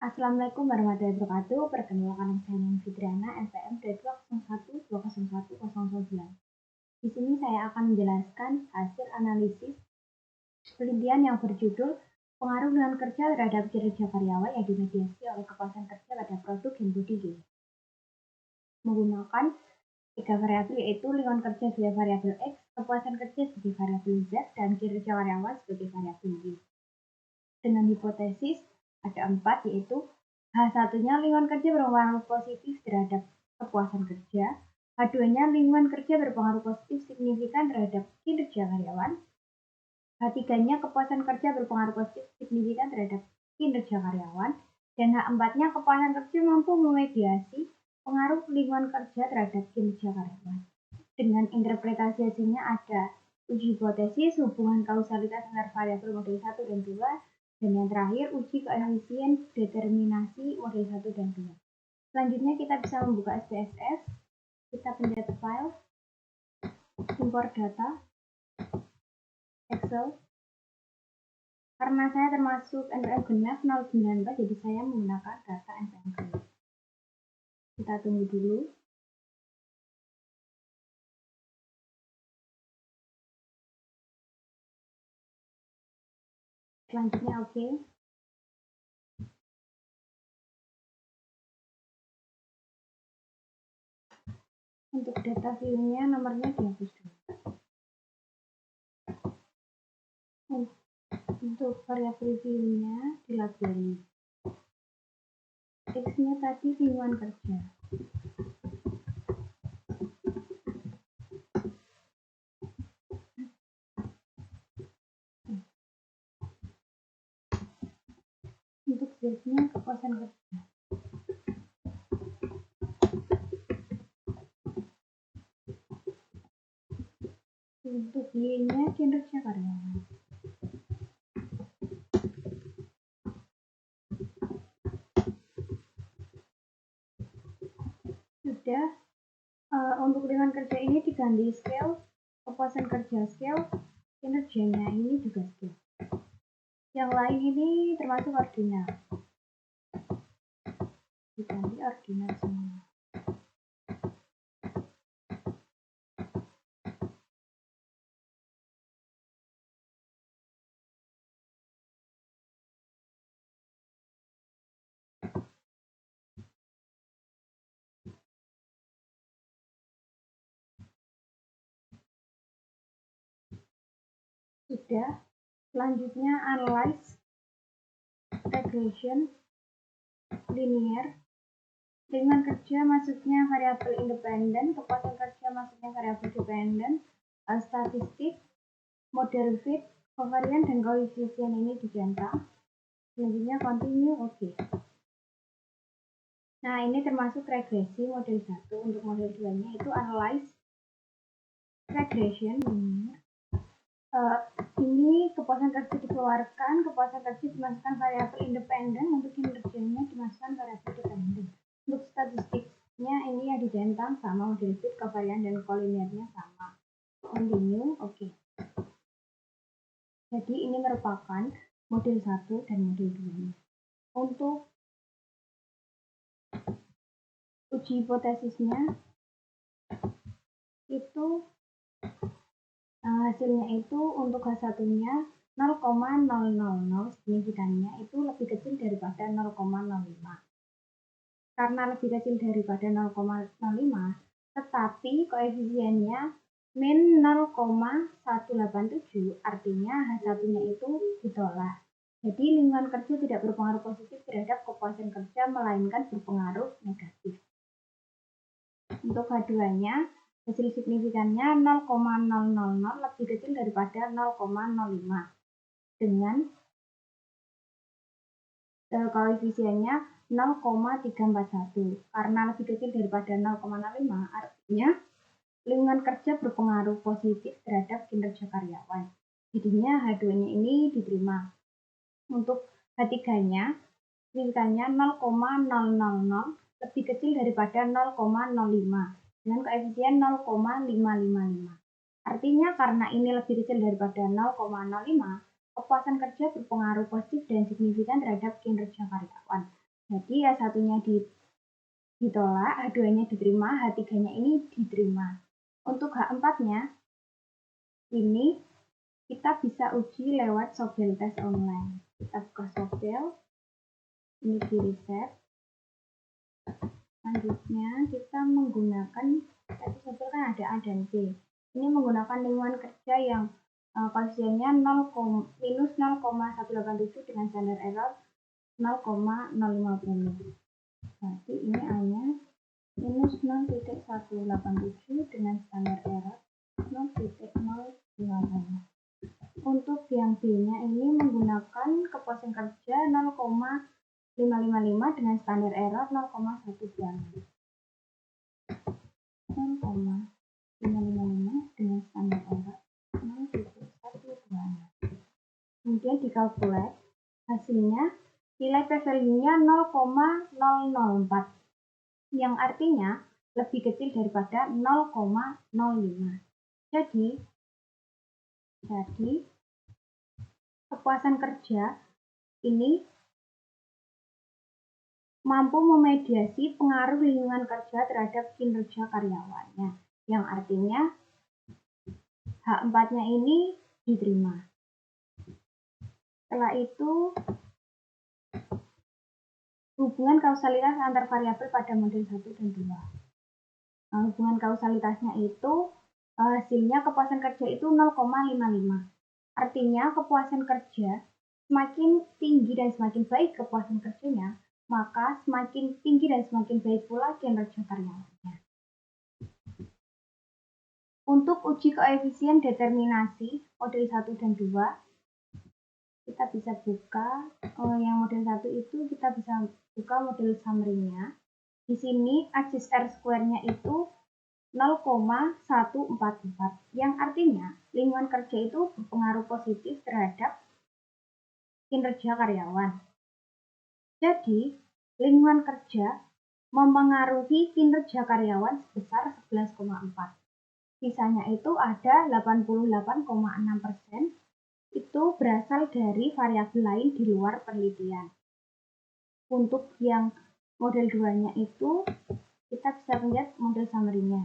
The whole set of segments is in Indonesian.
Assalamualaikum warahmatullahi wabarakatuh. Perkenalkan saya Neng Fitriana, NPM 2201201009. Di sini saya akan menjelaskan hasil analisis penelitian yang berjudul pengaruh lingkungan kerja terhadap kinerja karyawan yang dimediasi oleh kepuasan kerja pada produk dan body game. Menggunakan 3 variabel yaitu lingkungan kerja sebagai variabel X, kepuasan kerja sebagai variabel Z, dan kinerja karyawan sebagai variabel Y. Dengan hipotesis ada 4 yaitu H1-nya lingkungan kerja berpengaruh positif terhadap kepuasan kerja, H2-nya lingkungan kerja berpengaruh positif signifikan terhadap kinerja karyawan, H3-nya kepuasan kerja berpengaruh positif signifikan terhadap kinerja karyawan, dan H4-nya kepuasan kerja mampu memediasi pengaruh lingkungan kerja terhadap kinerja karyawan. Dengan interpretasi hasilnya ada uji hipotesis, hubungan kausalitas antar variabel model 1 dan 2, dan yang terakhir uji koefisien determinasi model 1 dan 2. Selanjutnya kita bisa membuka SPSS, kita pencet file, import data, Excel. Karena saya termasuk NPM genap 094, jadi saya menggunakan data NPM genap. Kita tunggu dulu. Selanjutnya oke. Untuk data view-nya nomornya dihapus dulu. Untuk variabel view-nya dilabeli. X-nya tadi lingkungan kerja. Untuk Z-nya kepuasan kerja. Untuk Y-nya kinerja karyawan. Sudah, untuk lingkungan kerja ini diganti scale, kepuasan kerja scale, kinerjanya ini juga scale. Yang lain ini termasuk ordinal. Diganti ordinal semua. Sudah, selanjutnya analyze, regression, linear. Lingkungan kerja masuknya variabel independen, kepuasan kerja masuknya variabel dependen, statistik, model fit, covariance, dan koefisien ini dicentang. Selanjutnya continue, oke. Nah, ini termasuk regresi model 1. Untuk model 2-nya itu analyze, regression, linear. Ini kepuasan kerja dikeluarkan, kepuasan kerja dimasukkan variabel independen, untuk kinerjanya dimasukkan variabel dependen. Untuk statistiknya ini yang dicentang sama model fit, covariance, dan kolinernya sama. Continue, oke. Jadi ini merupakan model 1 dan model 2-nya. Untuk uji hipotesisnya itu hasilnya itu untuk H1-nya 0,000 signifikannya itu lebih kecil daripada 0,05. Karena lebih kecil daripada 0,05, tetapi koefisiennya min 0,187, artinya H1-nya itu ditolak. Jadi lingkungan kerja tidak berpengaruh positif terhadap kepuasan kerja, melainkan berpengaruh negatif. Untuk H2-nya, hasil signifikannya 0,000 lebih kecil daripada 0,05 dengan koefisiennya 0,341. Karena lebih kecil daripada 0,05, artinya lingkungan kerja berpengaruh positif terhadap kinerja karyawan. Jadinya H2-nya ini diterima. Untuk H3-nya, signifikannya 0,000 lebih kecil daripada 0,05 dengan koefisien 0,555. Artinya karena ini lebih kecil daripada 0,05, kepuasan kerja berpengaruh positif dan signifikan terhadap kinerja karyawan. Jadi H1-nya ditolak, H2-nya diterima, H3-nya ini diterima. Untuk H4-nya, ini kita bisa uji lewat Sobel tes online. Kita buka Sobel, ini di reset. Selanjutnya kita menggunakan, tadi Sobel kan ada A dan B. Ini menggunakan lingkungan kerja yang koefisiennya minus 0,187 dengan standar error 0,050. Berarti ini A-nya minus 0,187 dengan standar error 0,050. Untuk yang B-nya ini menggunakan kepuasan kerja 0,555 dengan standar error 0,126. 0,555 dengan standar error 0,126. Kemudian dikalkulat, hasilnya nilai p-value-nya 0,004, yang artinya lebih kecil daripada 0,05. Jadi kepuasan kerja ini mampu memediasi pengaruh lingkungan kerja terhadap kinerja karyawannya, yang artinya H4-nya ini diterima. Setelah itu, hubungan kausalitas antar variabel pada model 1 dan 2. Nah, hubungan kausalitasnya itu hasilnya kepuasan kerja itu 0,55. Artinya kepuasan kerja semakin tinggi dan semakin baik kepuasan kerjanya, maka semakin tinggi dan semakin baik pula kinerja karyawannya. Untuk uji koefisien determinasi model 1 dan 2, kita bisa buka yang model 1 itu kita bisa buka model summary-nya. Di sini aksis R-square-nya itu 0,144, yang artinya lingkungan kerja itu berpengaruh positif terhadap kinerja karyawan. Jadi, lingkungan kerja mempengaruhi kinerja karyawan sebesar 11,4. Sisanya itu ada 88,6%, itu berasal dari variabel lain di luar penelitian. Untuk yang model 2-nya itu, kita bisa lihat model summary-nya.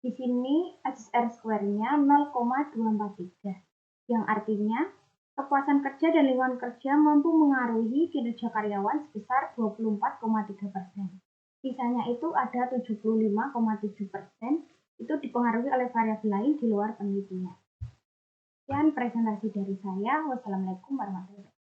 Di sini aksis R-square-nya 0,243, yang artinya kepuasan kerja dan lingkungan kerja mampu mengaruhi kinerja karyawan sebesar 24,3%. Sisanya itu ada 75,7%, itu dipengaruhi oleh variabel lain di luar penelitian. Sekian presentasi dari saya. Wassalamualaikum warahmatullahi wabarakatuh.